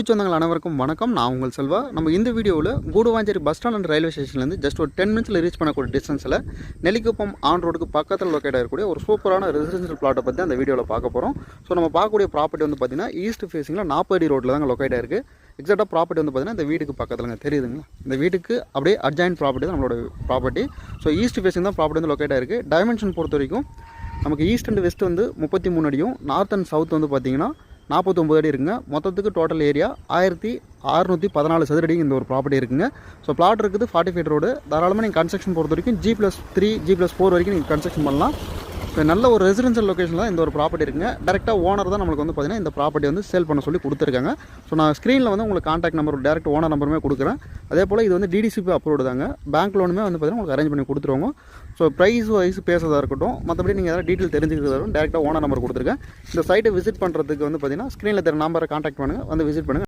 சொந்தங்கள் அனைவருக்கும் வணக்கம். நான் உங்கள் செல்வா. நம்ம இந்த வீடியோவில் Guduvancheri bus stand and railway ஸ்டேஷன்லேருந்து ஜஸ்ட் ஒரு 10 மினிட்ஸில் ரீச் பண்ணக்கூடிய டிஸ்டன்ஸில் நெல்லிக்குப்பம் ஆன் ரோடுக்கு பக்கத்தில் லொக்கேட் ஆகக்கூடிய ஒரு சூப்பரான ரெசிடென்ஷியல் பிளாட்டை பற்றி அந்த வீடியோவில் பார்க்க போகிறோம். ஸோ நம்ம பார்க்கக்கூடிய ப்ராப்பர்ட்டி வந்து பார்த்திங்கன்னா ஈஸ்ட் ஃபேஸிங்கில் 40 அடி ரோட்டில் தாங்க லொக்கேட் ஆகிருக்கு. எக்ஸாக்டாக ப்ராப்பர்ட்டி வந்து பார்த்திங்கன்னா இந்த வீட்டுக்கு பக்கத்துலங்க தெரியுதுங்களா, இந்த வீட்டுக்கு அப்படியே அட்ஜாயின் ப்ராப்பர்ட்டி தான் நம்மளோட ப்ராப்பர்ட்டி. ஸோ ஈஸ்ட் ஃபேஸிங் தான் ப்ராப்பர்ட்டி வந்து லொக்கேட் ஆகிருக்கு. டைமென்ஷன் பொறுத்த வரைக்கும் நமக்கு ஈஸ்ட் அண்ட் வெஸ்ட் வந்து 33 அடியும், நார்த் அண்ட் சவுத் வந்து பார்த்திங்கன்னா 49 அடி இருக்குங்க. மொத்தத்துக்கு டோட்டல் ஏரியா 1614 சதுரடி இந்த ஒரு ப்ராப்பர்ட்டி இருக்குங்க. ஸோ பிளாட் இருக்குது 40 ஃபீட் ரோடு. தாராளமாக நீங்கள் கன்ஸ்ட்ரக்ஷன் பொறுத்த வரைக்கும் G+3 G+4 வரைக்கும் நீங்கள் கன்ஸ்ட்ரக்ஷன் பண்ணலாம். ஸோ நல்ல ஒரு ரெசிடென்ஷியல் லொக்கேஷனில் தான் இந்த ஒரு ப்ராப்பர்ட்டி இருக்குங்க. டேரெக்டாக ஓனர் தான் நம்மளுக்கு வந்து பார்த்திங்கன்னா இந்த ப்ராப்பர்ட்டி வந்து சேல் பண்ண சொல்லி கொடுத்துருக்காங்க. ஸோ நான் ஸ்க்ரீனில் வந்து உங்களுக்கு கான்டாக்ட் நம்பர், டேரெக்ட் ஓனர் நம்பருமே கொடுக்குறேன். அதே போல் இது வந்து DDCP அப்ரூவ்டு தாங்க. பேங்க் லோனுமே வந்து பார்த்திங்கன்னா உங்களுக்கு அரேஞ்ச் பண்ணி கொடுத்துருவாங்க. ஸோ ப்ரைஸ் வைஸ் பேசுறதா இருக்கட்டும், மற்றபடி நீங்கள் எதாவது டீட்டெயில் தெரிஞ்சுக்கிறதா இருக்கும், டேரெக்டாக ஓனர் நம்பர் கொடுத்துருக்கேன். இந்த சைட்டை விசிட் பண்ணுறதுக்கு வந்து பார்த்திங்கன்னா ஸ்க்ரீனில் தெரிய நம்பரை கான்டாக்ட் பண்ணுங்கள், வந்து விசிட் பண்ணுங்கள்.